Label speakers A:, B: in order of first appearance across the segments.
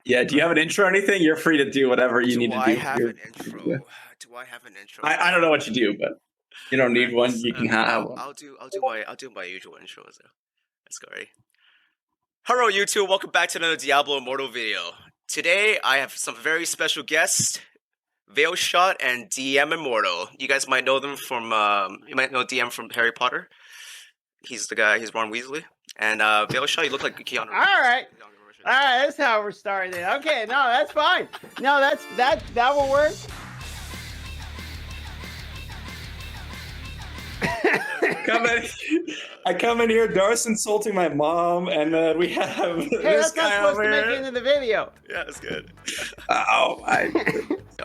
A: Yeah, do you have an intro or anything? You're free to do whatever you need to do.
B: Do I have an intro? Do I have an intro?
A: I don't know what you do, but you don't need one. You can have one.
B: I'll do my usual intro. Let's go. Ready? Hello, YouTube. Welcome back to another Diablo Immortal video. Today I have some very special guests, Veilshot and DM Immortal. You guys might know them from you might know DM from Harry Potter. He's the guy. He's Ron Weasley. And Veilshot, you look like Keanu.
C: All right, that's how we're starting it. Okay, no, that's fine. No, that will work.
A: I come in here, Darce insulting my mom, and then we have
C: Hey,
A: this
C: that's not
A: guy
C: supposed
A: over
C: to make it
A: here.
C: into the video.
B: Yeah, that's good.
A: I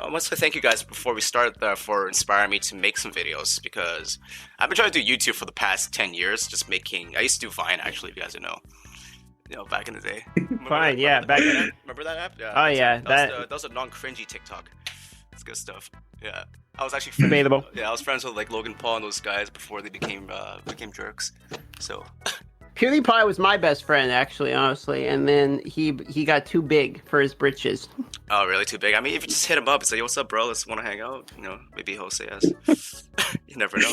B: want to thank you guys before we start for inspiring me to make some videos, because I've been trying to do YouTube for the past 10 years, just making. I used to do Vine, actually, if you guys don't know. You know, back in the day.
C: Fine, yeah, back in.
B: Remember that app? Yeah.
C: Oh yeah,
B: that was a non-cringy TikTok. It's good stuff. Yeah, I was actually friends.
C: Debatable.
B: Yeah, I was friends with like Logan Paul and those guys before they became jerks. So.
C: PewDiePie was my best friend, actually, honestly, and then he got too big for his britches.
B: Oh, really? Too big? I mean, if you just hit him up and say, "Yo, what's up, bro? Let's want to hang out." You know, maybe he'll say yes. You never know.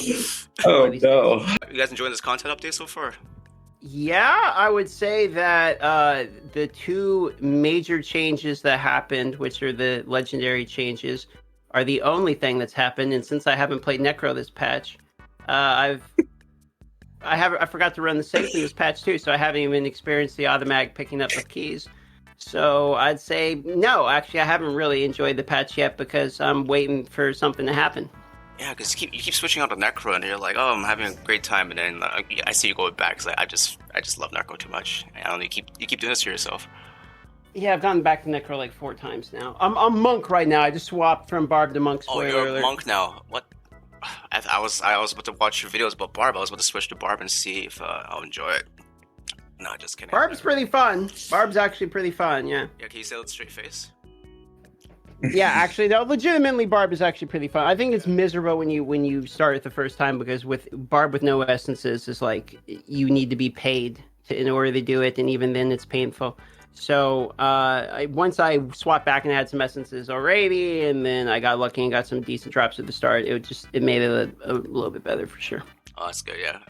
A: Oh no!
B: You guys enjoying this content update so far?
C: Yeah, I would say that the two major changes that happened, which are the legendary changes, are the only thing that's happened. And since I haven't played Necro this patch, I forgot to run the safe in this patch too, so I haven't even experienced the automatic picking up of keys. So I'd say no, actually I haven't really enjoyed the patch yet because I'm waiting for something to happen.
B: Yeah, because you keep switching out to Necro, and you're like, oh, I'm having a great time, and then I see you going back because I just love Necro too much. I don't know, you keep doing this to yourself.
C: Yeah, I've gone back to Necro like 4 times now. I'm Monk right now. I just swapped from Barb to Monk.
B: Oh, you're a Monk now. What? I was about to watch your videos about Barb. I was about to switch to Barb and see if I'll enjoy it. No, just kidding.
C: Barb's pretty fun. Barb's actually pretty fun. Yeah.
B: Yeah, can you say it with a straight face?
C: Yeah, actually, no, legitimately, Barb is actually pretty fun. I think it's miserable when you start it the first time because with Barb with no essences is like you need to be paid in order to do it, and even then it's painful. So once I swapped back and had some essences already, and then I got lucky and got some decent drops at the start, it made it a little bit better for sure.
B: Oh, that's good. Yeah.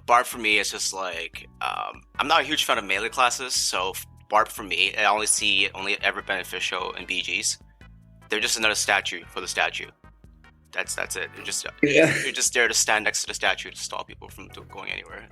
B: Barb for me is just like I'm not a huge fan of melee classes, so Barb for me I only ever beneficial in BGs. They're just another statue for the statue. That's it. You're just there to stand next to the statue to stop people from going anywhere.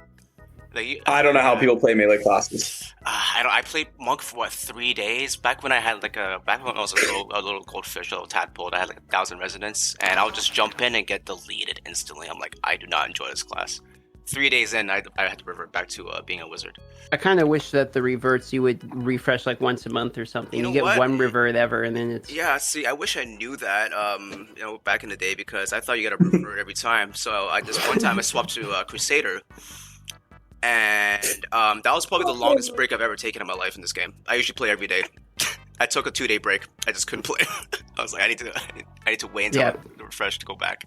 B: Like,
A: I don't know how people play melee classes.
B: I played Monk for 3 days back when I had back when I was a little goldfish, a little tadpole. I had like 1,000 residents, and I would just jump in and get deleted instantly. I'm like, I do not enjoy this class. 3 days in, I had to revert back to being a wizard.
C: I kind of wish that the reverts you would refresh like once a month or something. You get one revert ever, and then it's
B: yeah. See, I wish I knew that. Back in the day, because I thought you got a revert every time. So one time I swapped to Crusader, and that was probably the longest break I've ever taken in my life in this game. I usually play every day. I took a 2-day break. I just couldn't play. I was like, I need to wait until I refresh to go back.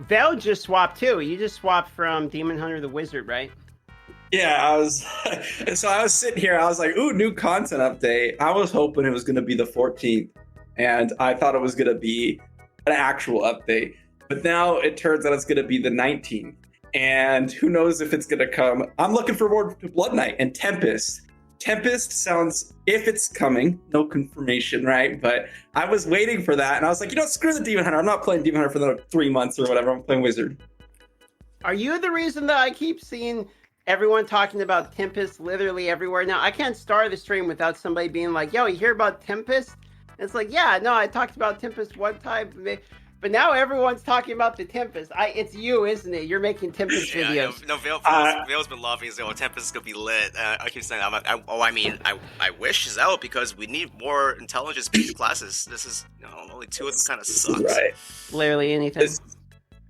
C: Val just swapped too. You just swapped from Demon Hunter the Wizard, right?
A: Yeah, I was sitting here. I was like, "Ooh, new content update." I was hoping it was going to be the 14th, and I thought it was going to be an actual update. But now it turns out it's going to be the 19th, and who knows if it's going to come. I'm looking forward to Blood Knight and Tempest. Tempest sounds, if it's coming, no confirmation, right? But I was waiting for that, and I was like, screw the Demon Hunter. I'm not playing Demon Hunter for another 3 months or whatever. I'm playing Wizard.
C: Are you the reason that I keep seeing everyone talking about Tempest literally everywhere? Now, I can't start the stream without somebody being like, yo, you hear about Tempest? And it's like, yeah, no, I talked about Tempest one time, but now everyone's talking about the Tempest. It's you, isn't it? You're making Tempest videos.
B: No, Vale's been loving saying, Tempest is going to be lit. I keep saying, I wish is out because we need more intelligence-based classes. This is, only 2 of them kind of sucks.
A: Right.
C: Literally anything.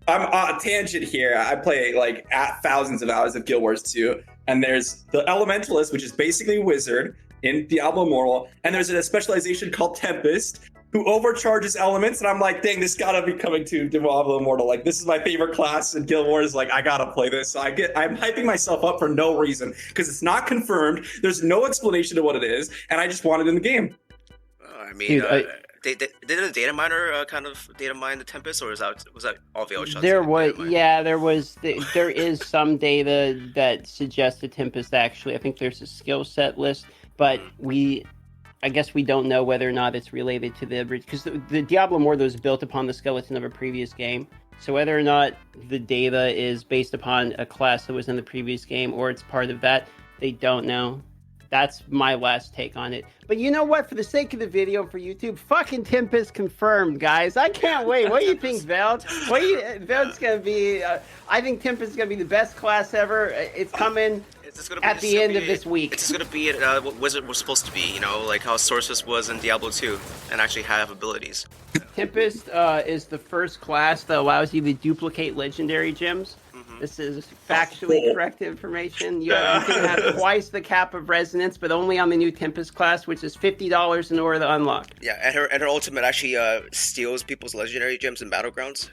A: I'm on a tangent here. I play like at thousands of hours of Guild Wars 2, and there's the Elementalist, which is basically Wizard in Diablo Immortal, and there's a specialization called Tempest, who overcharges elements, and I'm like, dang, this gotta be coming to Diablo Immortal. Like, this is my favorite class, and Guild Wars is like, I gotta play this. So I'm hyping myself up for no reason because it's not confirmed. There's no explanation of what it is, and I just want it in the game.
B: I mean,
C: Dude,
B: did the data miner kind of data mine the Tempest, or was that all Veil shots?
C: there is some data that suggests the Tempest actually. I think there's a skill set list, but I guess we don't know whether or not it's related to the because the Diablo Immortal was built upon the skeleton of a previous game. So whether or not the data is based upon a class that was in the previous game or it's part of that, they don't know. That's my last take on it. But you know what? For the sake of the video for YouTube, fucking Tempest confirmed, guys. I can't wait. What do you think, Veld? Veld's gonna be. I think Tempest is gonna be the best class ever. It's coming. At the end of this week.
B: It's just going to be what Wizard was supposed to be, you know, like how Sorceress was in Diablo 2, and actually have abilities.
C: Tempest is the first class that allows you to duplicate legendary gems. This is factually correct information. You can have twice the cap of resonance, but only on the new Tempest class, which is $50 in order to unlock.
B: Yeah, and her ultimate actually steals people's legendary gems in battlegrounds.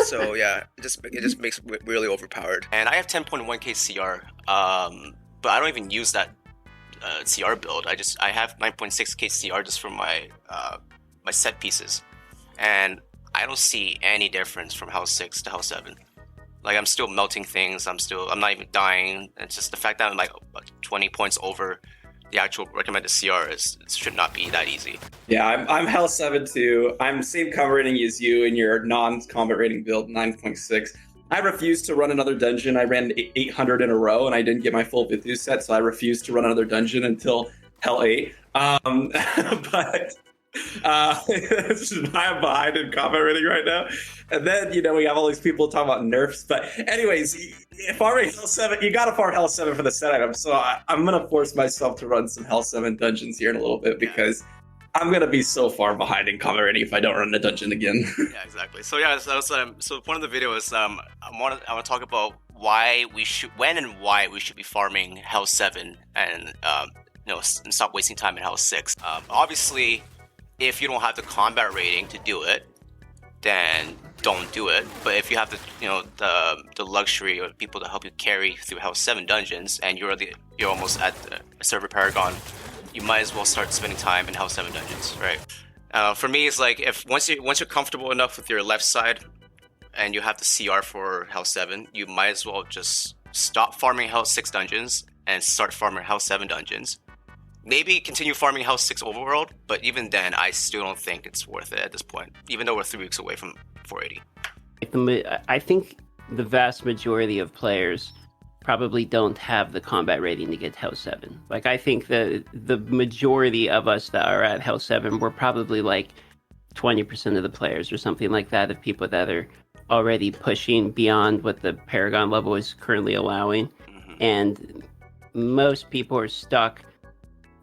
B: So yeah, it just makes it really overpowered. And I have 10.1k CR, but I don't even use that CR build. I have 9.6k CR just from my my set pieces, and I don't see any difference from House 6 to House 7. Like, I'm still melting things. I'm not even dying. It's just the fact that I'm like 20 points over the actual recommended CR it should not be that easy.
A: Yeah, I'm Hell 7 too. I'm same combat rating as you in your non-combat rating build, 9.6. I refused to run another dungeon. I ran 800 in a row and I didn't get my full Vithu set, so I refused to run another dungeon until Hell 8. But this is why I'm behind in combat rating right now. And then, you know, we have all these people talking about nerfs. But anyways, farming Hell 7, you got to farm Hell 7 for the set items. So I'm going to force myself to run some Hell 7 dungeons here in a little bit because I'm going to be so far behind in combat rating if I don't run a dungeon again.
B: Yeah, exactly. So yeah, so the point of the video is I want to talk about when and why we should be farming Hell 7 and and stop wasting time in Hell 6. Obviously, if you don't have the combat rating to do it, then don't do it. But if you have the luxury or people to help you carry through House 7 dungeons, and you're almost at the server Paragon, you might as well start spending time in House 7 dungeons, right? For me, it's like once you're comfortable enough with your left side, and you have the CR for House 7, you might as well just stop farming House 6 dungeons and start farming House 7 dungeons. Maybe continue farming House 6 Overworld, but even then, I still don't think it's worth it at this point, even though we're 3 weeks away from 480.
C: I think the vast majority of players probably don't have the combat rating to get House 7. Like, I think the majority of us that are at House 7, we're probably like 20% of the players or something like that, of people that are already pushing beyond what the Paragon level is currently allowing. And most people are stuck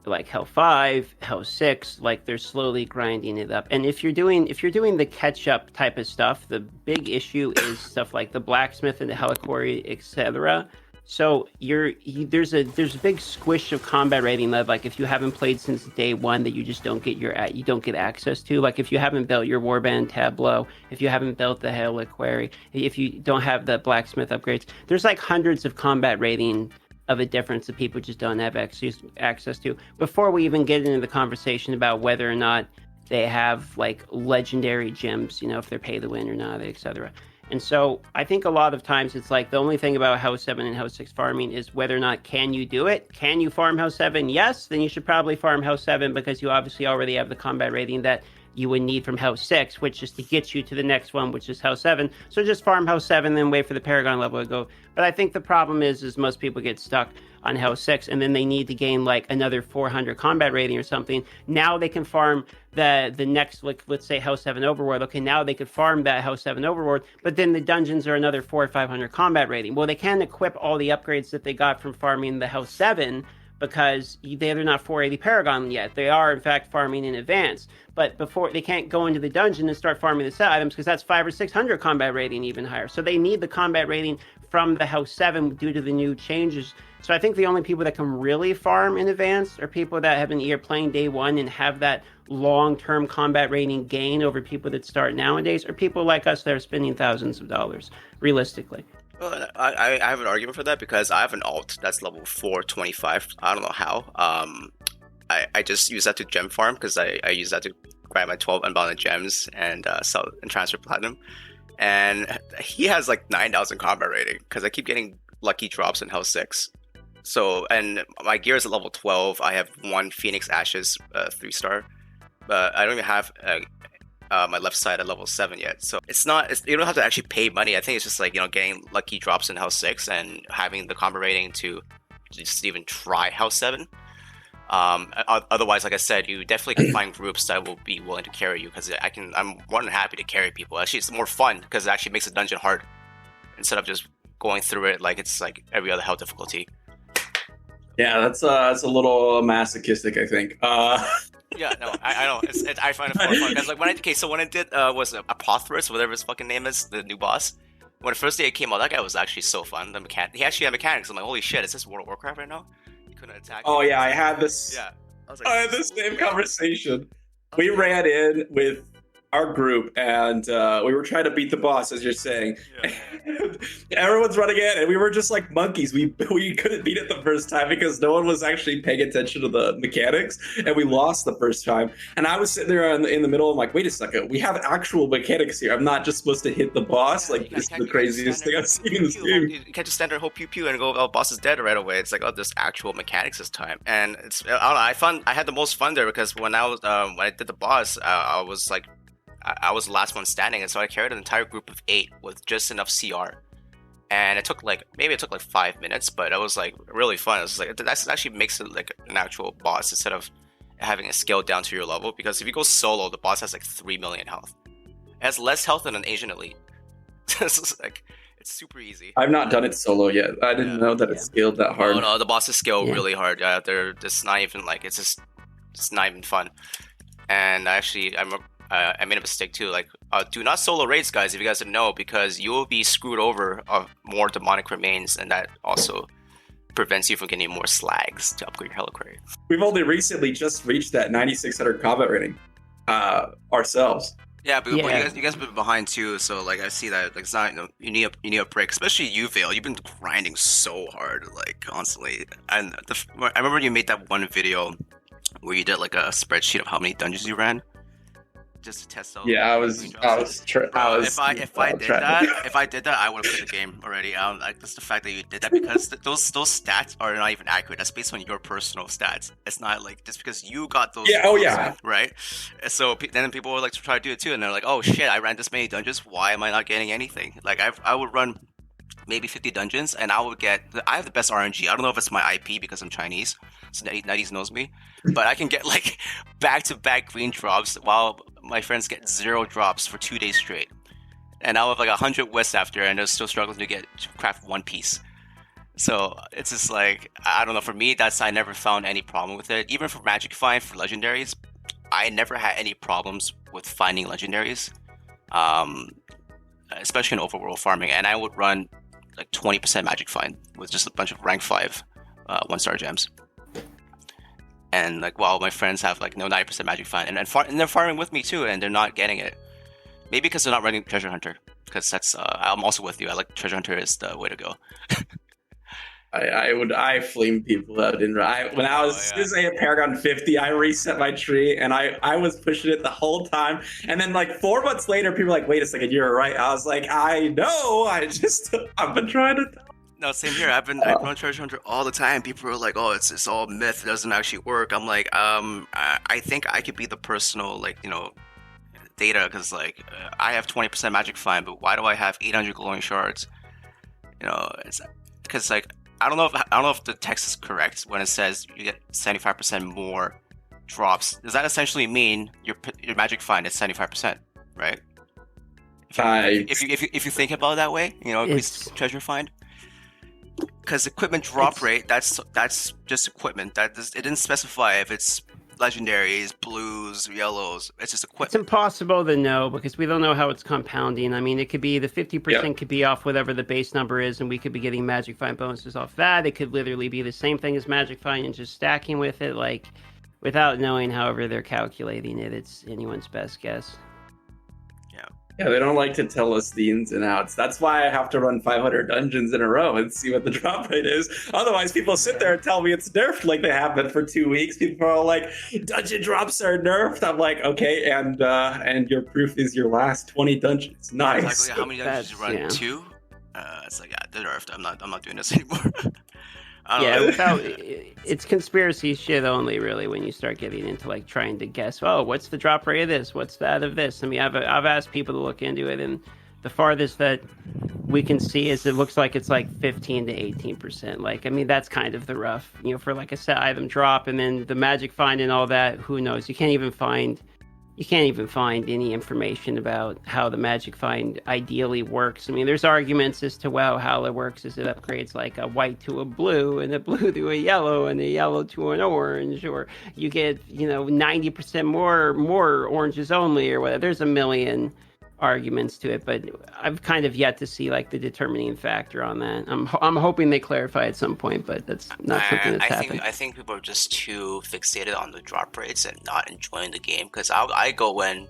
C: like Hell 5, Hell 6, like they're slowly grinding it up. And if you're doing the catch-up type of stuff, the big issue is stuff like the blacksmith and the heliquary, etc. So there's a big squish of combat rating that, like, if you haven't played since day one, that you just don't get access to. Like, if you haven't built your warband tableau, if you haven't built the heliquary, if you don't have the blacksmith upgrades, there's like hundreds of combat rating of a difference that people just don't have access to, before we even get into the conversation about whether or not they have like legendary gems, if they're pay to win or not, etc. And so I think a lot of times it's like the only thing about House 7 and House 6 farming is whether or not can you do it? Can you farm House 7? Yes, then you should probably farm House 7 because you obviously already have the combat rating that you would need from House 6, which is to get you to the next one, which is House 7. So just farm House 7, then wait for the Paragon level to go. But I think the problem is most people get stuck on House 6, and then they need to gain like another 400 combat rating or something. Now they can farm the next, like, let's say House 7 Overworld. Okay, now they could farm that House 7 Overworld, but then the dungeons are another 400 or 500 combat rating. Well, they can equip all the upgrades that they got from farming the House 7, because they're not 480 Paragon yet. They are, in fact, farming in advance. But before they can't go into the dungeon and start farming the set items because that's 500 or 600 combat rating, even higher. So they need the combat rating from the House 7 due to the new changes. So I think the only people that can really farm in advance are people that have been either playing day one and have that long-term combat rating gain over people that start nowadays, or people like us that are spending thousands of dollars, realistically.
B: Well, I have an argument for that because I have an alt that's level 425. I don't know how. I just use that to gem farm because I use that to grab my 12 unbounded gems and sell and transfer platinum. And he has like 9,000 combat rating because I keep getting lucky drops in Hell 6. So, and my gear is at level 12. I have 1 Phoenix Ashes 3-star, but I don't even have my left side at level 7 yet. So you don't have to actually pay money. I think it's just like, getting lucky drops in House 6 and having the combo rating to just even try House 7. Otherwise, like I said, you definitely can find groups that will be willing to carry you because I'm more than happy to carry people. Actually, it's more fun because it actually makes the dungeon hard instead of just going through it like it's like every other hell difficulty.
A: Yeah, that's a little masochistic, I think.
B: Yeah, no, I know. I find it fun because like when I did was Apothorus, whatever his fucking name is, the new boss. When the first day it came out, that guy was actually so fun. He actually had mechanics. I'm like, holy shit, is this World of Warcraft right now? He couldn't attack.
A: Oh yeah, I had this.
B: Yeah,
A: I had the same conversation. We ran in with our group and we were trying to beat the boss, as you're saying. Yeah. Everyone's running in and we were just like monkeys. We couldn't beat it the first time because no one was actually paying attention to the mechanics, and we lost the first time. And I was sitting there in the middle. I'm like, wait a second, we have actual mechanics here. I'm not just supposed to hit the boss.
B: Yeah,
A: like this is the craziest thing I've seen in this game.
B: You can't just stand there and hope pew pew and go, oh, boss is dead right away. It's like, oh, there's actual mechanics this time. And it's I don't know, I had the most fun there because when I did the boss, I was the last one standing, and so I carried an entire group of 8 with just enough CR. And it took like 5 minutes, but it was like really fun. It was like that actually makes it like an actual boss instead of having it scaled down to your level. Because if you go solo, the boss has like 3 million health. It has less health than an Asian elite. It's super easy.
A: I've not done it solo yet. I didn't know that it scaled that hard.
B: No, the bosses scale really hard. Yeah, they're just not even like it's not even fun. And actually, I made a mistake too. Like, do not solo raids, guys, if you guys didn't know, because you will be screwed over of more demonic remains, and that also prevents you from getting more slags to upgrade your Reliquary.
A: We've only recently just reached that 9,600 combat rating ourselves.
B: Yeah, but you guys have been behind too. So like I see that like it's not you need a break, especially you, Vale. You've been grinding so hard, like constantly. And I remember you made that one video where you did like a spreadsheet of how many dungeons you ran. Just to test out.
A: Yeah, if I
B: did that, I would have quit the game already. Like just the fact that you did that, because those stats are not even accurate. That's based on your personal stats. It's not like just because you got those.
A: Yeah. Oh yeah.
B: Right. So then people would like to try to do it too, and they're like, "Oh shit, I ran this many dungeons. Why am I not getting anything?" Like I would run maybe 50 dungeons, and I have the best RNG. I don't know if it's my IP because I'm Chinese, so Nutties knows me, but I can get like back-to-back green drops while my friends get 0 drops for 2 days straight. And I'll have like 100 West after, and they're still struggling to craft 1 piece. So it's just like, I don't know, for me, I never found any problem with it. Even for Magic Find, for legendaries, I never had any problems with finding legendaries, especially in overworld farming. And I would run like 20% Magic Find with just a bunch of rank 5 1-star gems. And like, while my friends have like 90% Magic Find, and they're farming with me too, and they're not getting it. Maybe because they're not running Treasure Hunter. Because that's I'm also with you. I like Treasure Hunter is the way to go.
A: I flame people that didn't. When I was at Paragon 50, I reset my tree, and I was pushing it the whole time. And then like 4 months later, people were like, "Wait a second, you're right." I was like, "I know. I've been trying to."
B: No, same here. I run Treasure Hunter all the time. People are like, "Oh, it's all myth. It doesn't actually work." I'm like, I think I could be the personal data, because like I have 20% Magic Find, but why do I have 800 glowing shards? It's because like I don't know if the text is correct when it says you get 75% more drops. Does that essentially mean your Magic Find is 75%, right? If you think about it that way, increase Treasure Find. because equipment drop rate, that's just equipment. It didn't specify if it's legendaries, blues, yellows. It's just
C: It's
B: equipment.
C: impossible to know because we don't know how it's compounding. I mean, it could be the 50% could be off whatever the base number is, and we could be getting Magic Find bonuses off that. It could literally be the same thing as Magic Find and just stacking with it, like without knowing however they're calculating it. It's anyone's best guess.
A: Yeah, they don't like to tell us the ins and outs. That's why I have to run 500 dungeons in a row and see what the drop rate is. Otherwise, people sit there and tell me it's nerfed like they have been for 2 weeks. People are all like, dungeon drops are nerfed. I'm like, okay, and your proof is your last 20 dungeons. Nice.
B: Exactly. How many dungeons did you run?
C: Yeah.
B: 2? It's like, yeah, they're nerfed. I'm not doing this anymore.
C: It's conspiracy shit only, really, when you start getting into like trying to guess, oh, what's the drop rate of this, what's that of this. I mean, I've asked people to look into it, and the farthest that we can see is it looks like it's like 15 to 18%. Like, I mean, that's kind of the rough, for like a set item drop, and then the Magic Find and all that. Who knows? You can't even find any information about how the Magic Find ideally works. I mean, there's arguments as to, well, how it works is it upgrades like a white to a blue and a blue to a yellow and a yellow to an orange, or you get, 90% more oranges only, or whatever. There's a million arguments to it, but I've kind of yet to see like the determining factor on that. I'm hoping they clarify at some point, but that's not something that's happened.
B: I think people are just too fixated on the drop rates and not enjoying the game. Because I go in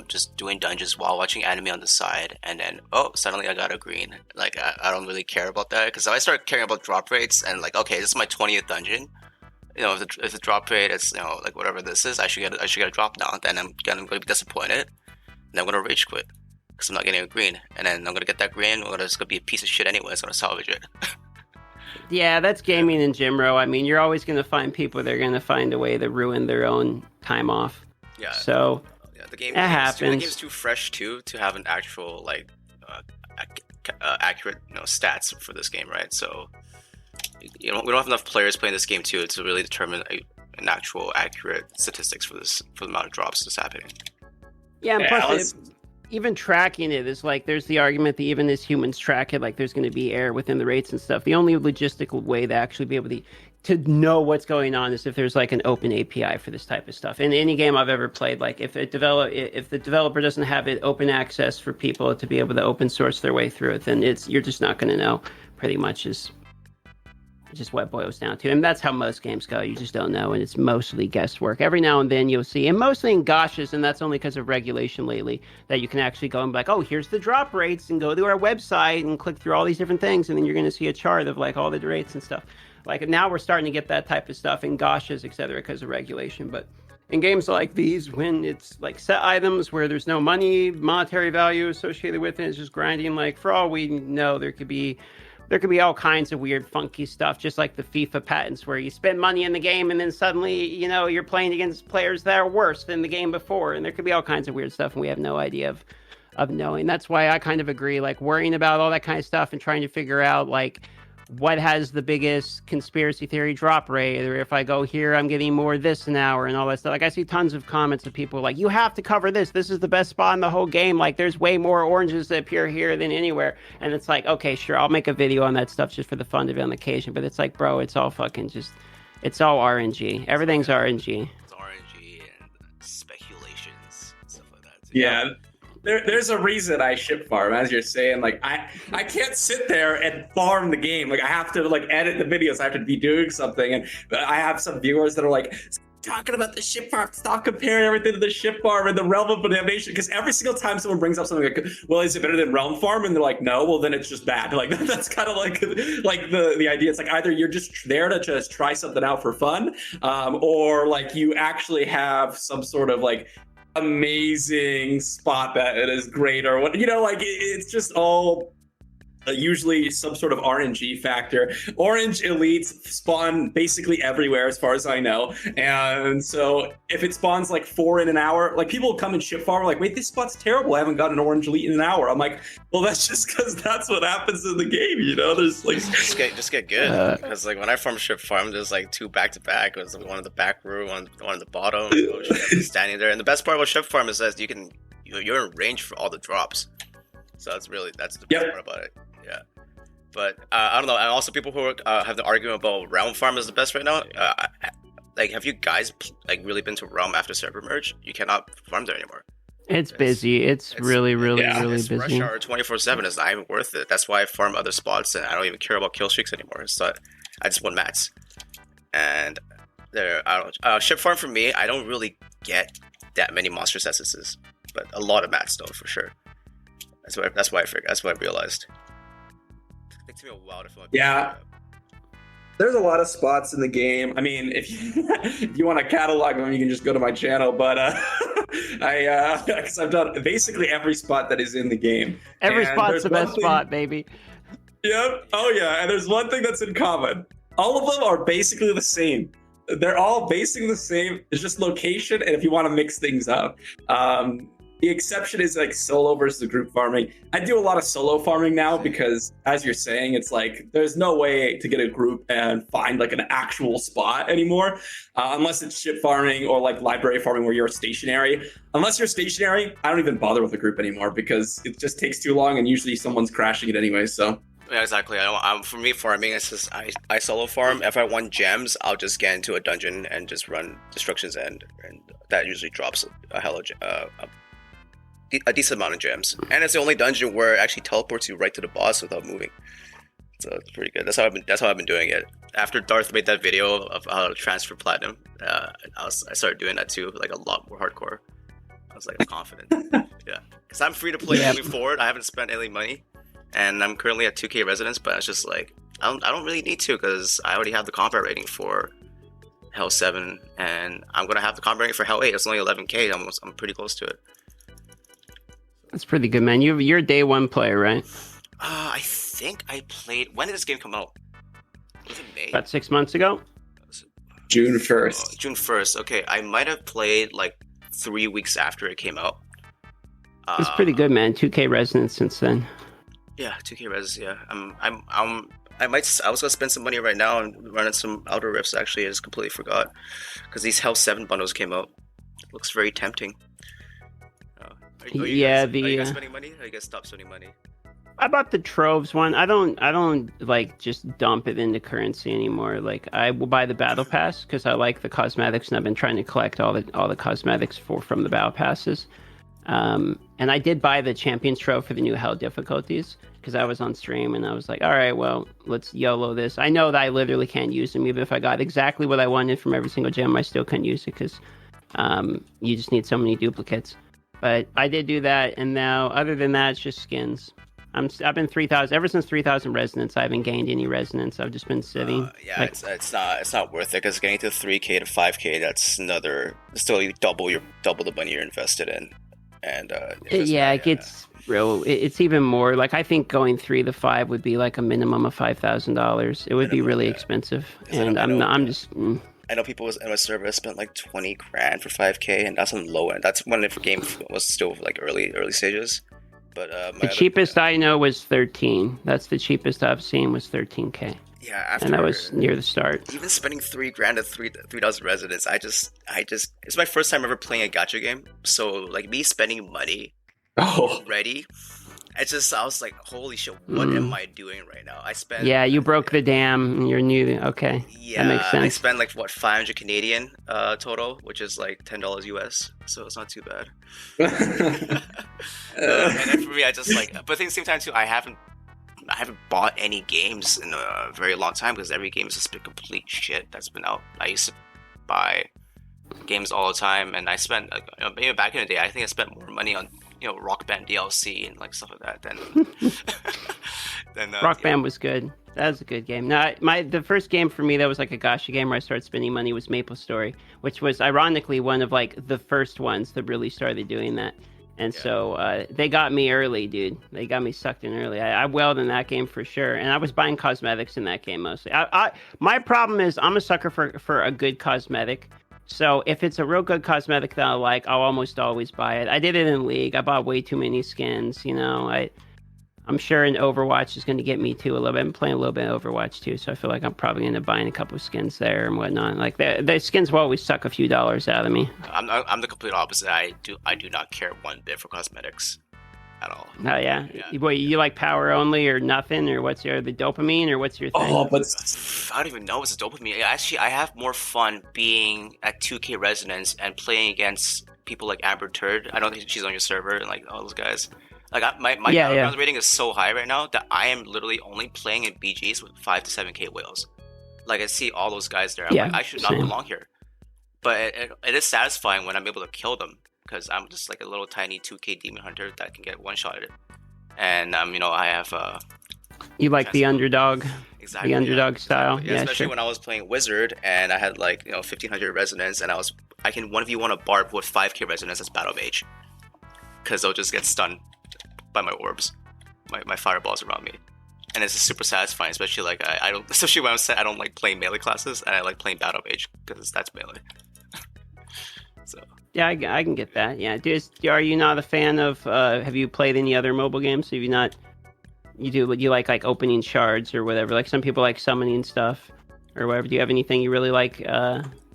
B: just doing dungeons while watching anime on the side, and then suddenly I got a green. Like I don't really care about that, because if I start caring about drop rates and like, okay, this is my 20th dungeon. If the drop rate is like whatever this is, I should get a drop now. Then I'm going to be disappointed. And I'm gonna rage quit because I'm not getting a green, and then I'm gonna get that green. It's gonna be a piece of shit anyway. So I'm gonna salvage it.
C: Yeah, that's gaming in Jimro. I mean, you're always gonna find people that are gonna find a way to ruin their own time off.
B: Yeah.
C: So
B: the game
C: happens.
B: The game's too fresh to have an actual like accurate stats for this game, right? So we don't have enough players playing this game too to really determine an actual accurate statistics for the amount of drops that's happening.
C: Yeah, and plus, even tracking it is like, there's the argument that even as humans track it, like there's going to be error within the rates and stuff. The only logistical way to actually be able to know what's going on is if there's like an open API for this type of stuff. In any game I've ever played, like if the developer doesn't have it open access for people to be able to open source their way through it, then you're just not going to know. Pretty much is just what it boils down to. And that's how most games go. You just don't know, and it's mostly guesswork. Every now and then you'll see, and mostly in gachas, and that's only because of regulation lately, that you can actually go and be like, oh, here's the drop rates, and go to our website and click through all these different things, and then you're going to see a chart of like all the rates and stuff. Like now we're starting to get that type of stuff in gachas, etc., because of regulation. But in games like these, when it's like set items where there's no monetary value associated with it, it's just grinding, like for all we know, there could be all kinds of weird, funky stuff, just like the FIFA patents, where you spend money in the game and then suddenly, you're playing against players that are worse than the game before. And there could be all kinds of weird stuff, and we have no idea of knowing. That's why I kind of agree, like worrying about all that kind of stuff and trying to figure out, like, what has the biggest conspiracy theory drop rate, or if I go here, I'm getting more this an hour and all that stuff. Like I see tons of comments of people like, you have to cover this. This is the best spot in the whole game. Like there's way more oranges that appear here than anywhere. And it's like, okay, sure, I'll make a video on that stuff just for the fun of it on occasion. But it's like, bro, it's all fucking it's all RNG. Everything's RNG.
B: It's RNG and speculations and stuff like that too.
A: Yeah. There's a reason I ship farm, as you're saying. Like I can't sit there and farm the game. Like I have to like edit the videos. I have to be doing something, and I have some viewers that are like, talking about the ship farm, stop comparing everything to the ship farm and the realm of damnation. Because every single time someone brings up something like, well, is it better than realm farm? And they're like, no. Well, then it's just bad. Like that's kind of like the idea. It's like either you're just there to just try something out for fun, or like you actually have some sort of like amazing spot that it is great, or what, like it's just all usually some sort of RNG factor. Orange elites spawn basically everywhere as far as I know, and so if it spawns like 4 in an hour, like people come and ship farm like, wait, this spot's terrible, I haven't got an orange elite in an hour. I'm like, well, that's just because that's what happens in the game, there's like
B: just get good, because like when I farm ship farm, there's like 2 back-to-back. It was one in the back room, one in the bottom, standing there. And the best part about ship farm is that you're in range for all the drops, so that's the best part about it. Yeah. But I don't know. And also, people who have the argument about Realm Farm is the best right now. Like, have you guys like really been to Realm after server merge? You cannot farm there anymore.
C: It's busy. It's really
B: It's
C: busy.
B: rush hour 24/7. It's not even worth it. That's why I farm other spots, and I don't even care about kill streaks anymore. It's not. I just want mats. And there, I don't. Ship farm for me, I don't really get that many monstrous essences, but a lot of mats though for sure. That's why I figured. That's what I realized. It takes me a while to fill up.
A: Yeah. There's a lot of spots in the game. I mean, if you want to catalog them, you can just go to my channel. But because I've done basically every spot that is in the game.
C: Every spot's the best spot, baby.
A: Yep. Oh yeah. And there's one thing that's in common. All of them are basically the same. They're all basically the same. It's just location, and if you want to mix things up. The exception is like solo versus group farming. I do a lot of solo farming now because, as you're saying, it's like there's no way to get a group and find like an actual spot anymore, unless it's ship farming or like library farming where you're stationary. Unless you're stationary, I don't even bother with a group anymore because it just takes too long, and usually someone's crashing it anyway. So.
B: Yeah, exactly. For me, farming, it's just I solo farm. If I want gems, I'll just get into a dungeon and just run Destruction's End, and that usually drops a decent amount of gems. And it's the only dungeon where it actually teleports you right to the boss without moving. So it's pretty good. That's how I've been doing it. After Darth made that video of how to transfer platinum, I started doing that too, like a lot more hardcore. I was like, I'm confident. Yeah, because I'm free to play moving forward. I haven't spent any money. And I'm currently at 2K residence, but it's just like, I don't really need to because I already have the combat rating for Hell 7, and I'm going to have the combat rating for Hell 8. It's only 11K. I'm pretty close to it.
C: That's pretty good, man. You're a day one player, right?
B: I think I played... When did this game come out? Was it May?
C: About 6 months ago?
A: June 1st.
B: June 1st. Okay, I might have played like 3 weeks after it came out.
C: That's pretty good, man. 2K residence since then.
B: Yeah, 2K res. Yeah, I was gonna spend some money right now and running some Outer Rifts. Actually, I just completely forgot because these Hell 7 bundles came out. It looks very tempting. Are you guys spending money? Or you guys stop spending money?
C: I bought the Troves one. I don't like just dump it into currency anymore. Like I will buy the battle pass because I like the cosmetics, and I've been trying to collect all the cosmetics from the battle passes. And I did buy the Champions Trove for the new Hell difficulties because I was on stream and I was like, all right, well, let's YOLO this. I know that I literally can't use them. Even if I got exactly what I wanted from every single gem, I still couldn't use it because you just need so many duplicates. But I did do that, and now other than that, it's just skins. I've been 3,000 ever since 3,000 resonance. I haven't gained any resonance. I've just been sitting.
B: Yeah, it's not worth it because getting to 3K to 5K, that's still you double the money you're invested in. And
C: it gets real. It's even more. Like I think going 3 to 5 would be like a minimum of $5,000. It would be really expensive, and I
B: know people in my server spent like 20 grand for 5K, and that's on low end. That's when the game was still like early stages. But
C: the cheapest I know was 13. That's the cheapest I've seen was 13K.
B: Yeah,
C: and that was near the start.
B: Even spending 3 grand at 3,000 residents, I just it's my first time ever playing a gacha game. So like me spending money already, I was like, holy shit, what am I doing right now?
C: You broke the dam and you're new. Okay. Yeah, that makes sense.
B: I spent like 500 Canadian total, which is like $10 US. So it's not too bad. And then for me, I just like, but at the same time too, I haven't bought any games in a very long time because every game has just been complete shit that's been out. I used to buy games all the time, and I spent maybe back in the day, I think I spent more money on Rock Band DLC and like stuff like that than
C: Rock Band was good. That was a good game. Now, the first game for me that was like a gacha game where I started spending money was Maple Story, which was ironically one of like the first ones that really started doing that. And so they got me early, dude. They got me sucked in early. I welled in that game for sure. And I was buying cosmetics in that game mostly. My problem is I'm a sucker for a good cosmetic. So if it's a real good cosmetic that I like, I'll almost always buy it. I did it in League. I bought way too many skins. I'm sure in Overwatch is going to get me too a little bit. I'm playing a little bit of Overwatch too, so I feel like I'm probably going to buy a couple of skins there and whatnot. Like the skins will always suck a few dollars out of me.
B: I'm the complete opposite. I do not care one bit for cosmetics. at all.
C: Oh yeah.
B: Yeah.
C: Wait, you like power only or nothing, or what's your the dopamine, or what's your thing?
A: Oh, but
B: I don't even know what's the dopamine. Actually, I have more fun being at 2K Resonance and playing against people like Amber Turd. I don't think she's on your server and like all those guys. Like my battlegrounds rating is so high right now that I am literally only playing in BGs with 5 to 7K whales. Like I see all those guys there. I'm like, I should not belong here. But it is satisfying when I'm able to kill them because I'm just like a little tiny 2K demon hunter that can get one-shotted. And I have
C: you like the underdog,
B: exactly
C: the underdog style,
B: yeah, especially when I was playing Wizard and I had like 1500 resonance and I can 1v1 a barb with 5K resonance as battle mage because they'll just get stunned by my orbs, my fireballs around me, and it's just super satisfying. Especially like I don't, especially when I'm set, I don't like playing melee classes and I like playing battle mage because that's melee. So
C: yeah, I can get that. Yeah, are you not a fan of? Have you played any other mobile games? Have you not? You like opening shards or whatever? Like some people like summoning stuff or whatever. Do you have anything you really like?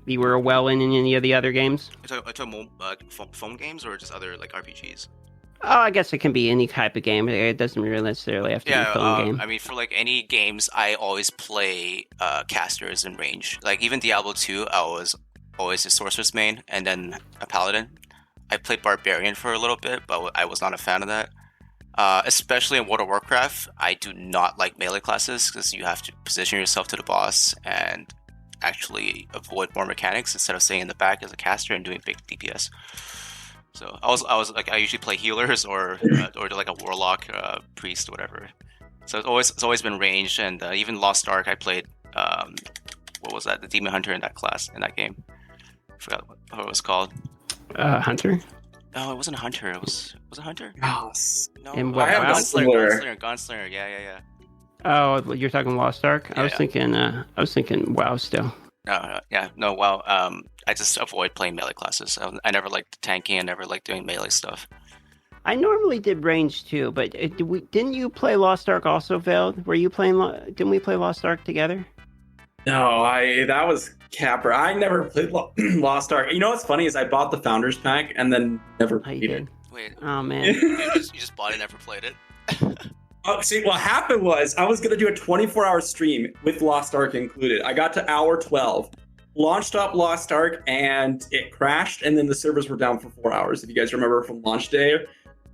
C: You were well in any of the other games?
B: Are you talking phone games or just other like RPGs?
C: Oh, I guess it can be any type of game. It doesn't really necessarily have to be a phone game.
B: I mean, for like any games, I always play casters in range. Like even Diablo 2, I was always a sorceress main and then a paladin. I played barbarian for a little bit, but I was not a fan of that. Especially in World of Warcraft, I do not like melee classes because you have to position yourself to the boss and actually avoid more mechanics instead of staying in the back as a caster and doing big DPS. So I was like I usually play healers or like a warlock, priest, whatever. So it's always been ranged, and even Lost Ark I played. What was that? The Demon Hunter in that class in that game. I forgot what it was called.
C: Hunter.
B: No, it wasn't a hunter. It was a hunter.
A: Yes.
B: No,
C: And what,
B: Gunslinger. Yeah.
C: Oh, you're talking Lost Ark.
B: Yeah,
C: I was thinking WoW still.
B: No, WoW. I just avoid playing melee classes. I never liked tanking. I never liked doing melee stuff.
C: I normally did range too, but didn't you play Lost Ark also, Veiled? Were you playing? Didn't we play Lost Ark together?
A: No, that was Capper. I never played Lost Ark. You know what's funny is I bought the Founders Pack and then never played it.
B: Wait.
C: Oh man.
B: you just bought it and never played it?
A: Oh, see, what happened was I was going to do a 24-hour stream with Lost Ark included. I got to hour 12, launched up Lost Ark, and it crashed, and then the servers were down for 4 hours, if you guys remember from launch day.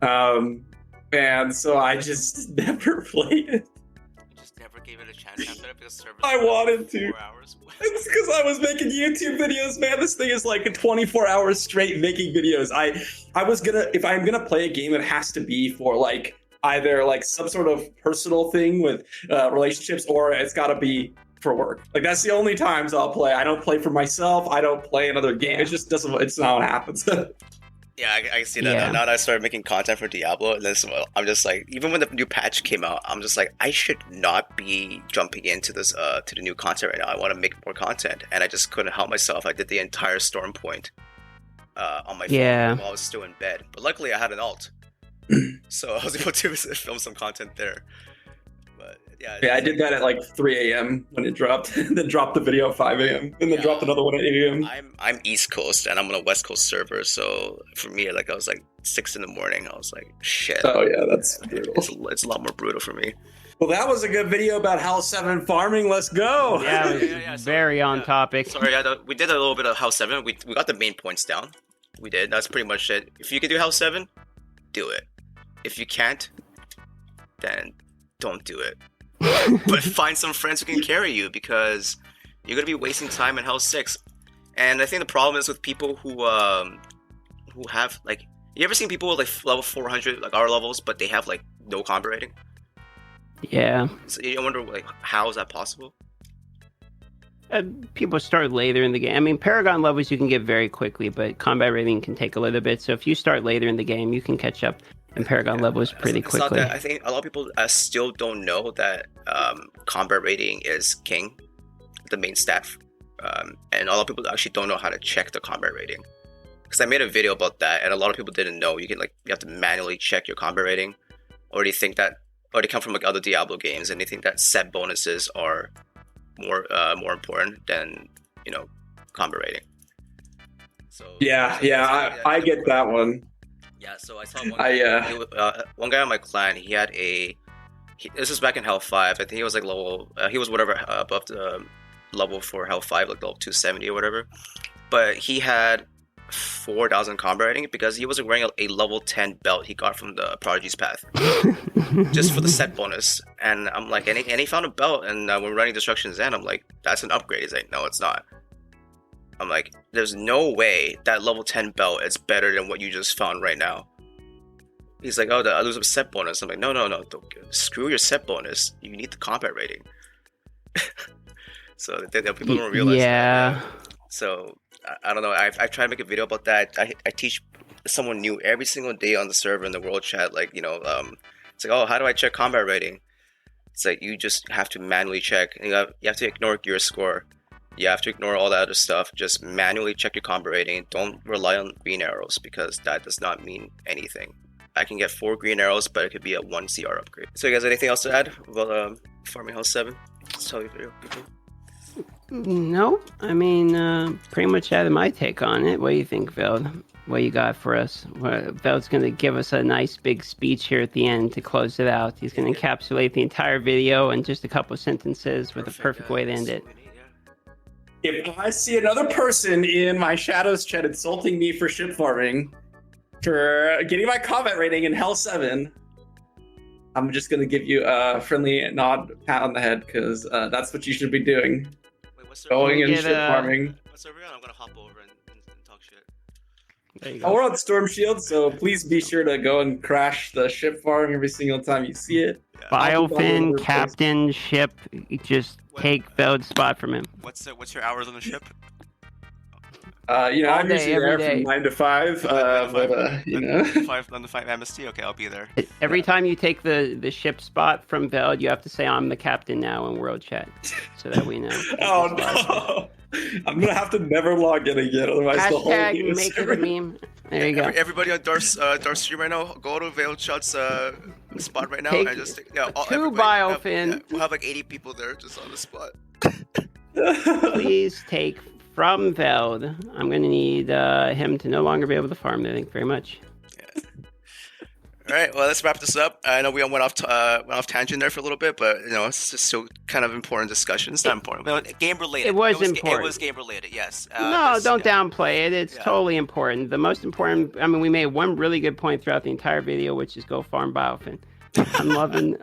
A: And so I just never played it.
B: You just never gave it a chance after that because servers
A: I wanted to.
B: 4 hours?
A: It's because I was making YouTube videos, man. This thing is like 24 hours straight making videos. I was gonna, if I'm gonna play a game, it has to be for like either like some sort of personal thing with relationships, or it's got to be for work. Like that's the only times I'll play. I don't play for myself. I don't play another game. It just doesn't. It's not what happens.
B: Yeah, I see that. Yeah. Now that I started making content for Diablo, I'm just like, even when the new patch came out, I'm just like, I should not be jumping into this to the new content right now. I want to make more content, and I just couldn't help myself. I did the entire Storm Point on my phone while I was still in bed. But luckily, I had an alt, so I was able to film some content there. But yeah,
A: I did that at like 3 a.m. when it dropped, then dropped the video at 5 a.m. and then dropped another one at 8 a.m.
B: I'm East Coast and I'm on a West Coast server, so for me, like I was like 6 in the morning. I was like, shit.
A: Oh yeah, that's brutal.
B: It's a lot more brutal for me.
A: Well, that was a good video about House 7 farming. Let's go.
C: Yeah, it was very on topic.
B: Sorry, we did a little bit of House 7. We got the main points down. We did. That's pretty much it. If you can do House 7, do it. If you can't, then don't do it. But find some friends who can carry you, because you're gonna be wasting time in House 6. And I think the problem is with people who have like, you ever seen people with like level 400 like our levels, but they have like no combat rating?
C: Yeah.
B: So you wonder like, how is that possible?
C: People start later in the game. I mean, Paragon levels you can get very quickly, but combat rating can take a little bit. So if you start later in the game, you can catch up in Paragon levels pretty quickly.
B: I think a lot of people still don't know that combat rating is king, the main stat. And a lot of people actually don't know how to check the combat rating. Because I made a video about that, and a lot of people didn't know. You have to manually check your combat rating, or they come from like other Diablo games, and they think that set bonuses are more important than combat rating. So
A: I get that one.
B: Yeah, so I saw one
A: I
B: guy, one guy on my clan. He had this was back in Hell 5. I think he was like level. He was whatever above the level for Hell 5, like level 270 or whatever. But he had 4,000 combat rating because he wasn't wearing a level 10 belt he got from the Prodigy's Path, just for the set bonus. And I'm like, and he found a belt, and we're running Destruction's End. I'm like, that's an upgrade. He's like, no, it's not. I'm like, there's no way that level 10 belt is better than what you just found right now. He's like, oh, I lose a set bonus. I'm like, no, screw your set bonus. You need the combat rating. So people don't realize that. Yeah. So I don't know. I've tried to make a video about that. I teach someone new every single day on the server in the world chat. Like, it's like, oh, how do I check combat rating? It's like you just have to manually check. And you have to ignore gear score. You have to ignore all that other stuff. Just manually check your combat rating. Don't rely on green arrows because that does not mean anything. I can get 4 green arrows, but it could be a 1 CR upgrade. So you guys, anything else to add about farming Hell 7? Let's tell you people.
C: No, I mean, pretty much added my take on it. What do you think, Veld? What you got for us? Veld's going to give us a nice big speech here at the end to close it out. He's going to encapsulate the entire video in just a couple sentences with a perfect way to end it.
A: If I see another person in my Shadows chat insulting me for ship farming, for getting my combat rating in Hell 7, I'm just going to give you a friendly nod, pat on the head, because that's what you should be doing.
B: Wait, what's
A: going and ship farming.
B: What's over here? I'm going to hop over and talk shit.
C: There you go.
A: Oh, we're on Storm Shield, so please be sure to go and crash the ship farm every single time you see it.
B: Yeah.
C: Biofin, captain, ship, just take Veld's spot from him.
B: What's your hours on the ship?
A: I'm
C: day,
A: usually
C: every
A: there
C: day.
A: from 9 to 5,
B: 9 to 5 MST. Okay, I'll be there.
C: Every time you take the ship spot from Veld, you have to say, I'm the captain now in World Chat, so that we know.
A: Oh, no. I'm going to have to never log in again, otherwise the whole
C: Hashtag make it a meme. There you go.
B: Everybody on Darth's stream right now, go to Veiled Shot's spot right now
C: Take
B: and just
C: two biofin.
B: We'll have like 80 people there just on the spot.
C: Please take from Veld. I'm going to need him to no longer be able to farm. Thank you very much.
B: Yeah. All right, well, let's wrap this up. I know we went off tangent there for a little bit, but it's just so kind of important discussion. It's not important. Well, game related.
C: It was important.
B: It was game related. Yes.
C: No, don't downplay it. It's totally important. The most important. I mean, we made one really good point throughout the entire video, which is go farm biofin. I'm loving.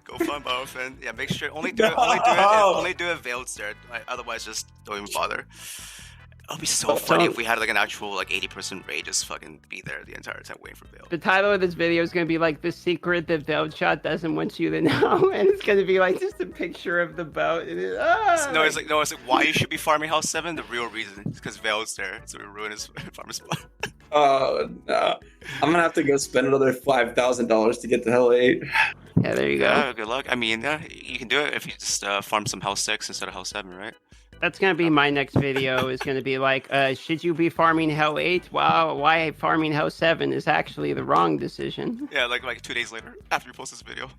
B: Go farm biofin. Yeah, make sure only do it veiled stare. Otherwise, just don't even bother. It'll be so funny if we had like an actual 80% raid just fucking be there the entire time waiting for Veil.
C: The title of this video is going to be like the secret that Veiled Shot doesn't want you to know, and it's going to be like just a picture of the boat. And
B: it's like why you should be farming House 7. The real reason is because Veil's there, so we ruin his farmer spot.
A: Oh no! I'm gonna have to go spend another $5,000 to get to Hell 8.
C: Yeah, there you go.
B: Yeah, good luck. I mean, you can do it if you just farm some House 6 instead of House 7, right?
C: That's going to be my next video, is going to be like, should you be farming Hell 8? Wow, why farming Hell 7 is actually the wrong decision.
B: Yeah, like 2 days later, after you post this video.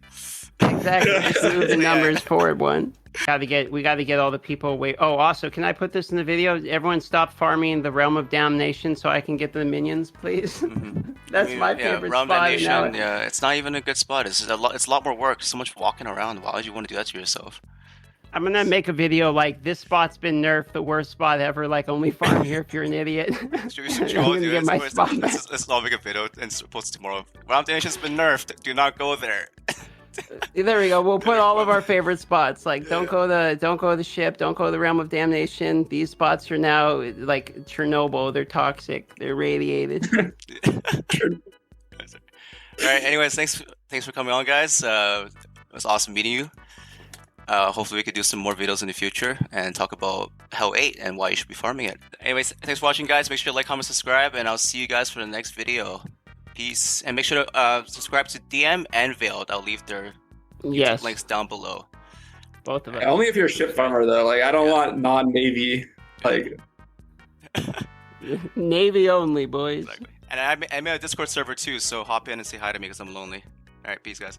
C: Exactly, just move the numbers forward one. We got to get all the people away. Oh, also, can I put this in the video? Everyone stop farming the Realm of Damnation so I can get the minions, please.
B: Mm-hmm.
C: That's my favorite
B: Realm
C: spot.
B: Of Damnation, yeah, it's not even a good spot. It's a lot more work. So much walking around. Why would you want to do that to yourself?
C: I'm gonna make a video like this spot's been nerfed, the worst spot ever. Like only farm here if you're an idiot.
B: Let's all make a video and post it tomorrow. Realm of Damation's been nerfed. Do not go there.
C: There we go. We'll put all of our favorite spots. Like don't go to the ship. Don't go to the Realm of Damnation. These spots are now like Chernobyl. They're toxic. They're radiated.
B: All right. Anyways, thanks for coming on, guys. It was awesome meeting you. Hopefully we could do some more videos in the future and talk about Hell 8 and why you should be farming it. Anyways, thanks for watching, guys. Make sure to like, comment, subscribe, and I'll see you guys for the next video. Peace. And make sure to subscribe to DM and Veiled. I'll leave their YouTube links down below.
C: Both of us.
A: Only if you're a ship farmer, though. Like, I don't want non-Navy. Like,
C: Navy only, boys.
B: Exactly. And I made a Discord server too, so hop in and say hi to me because I'm lonely. All right, peace, guys.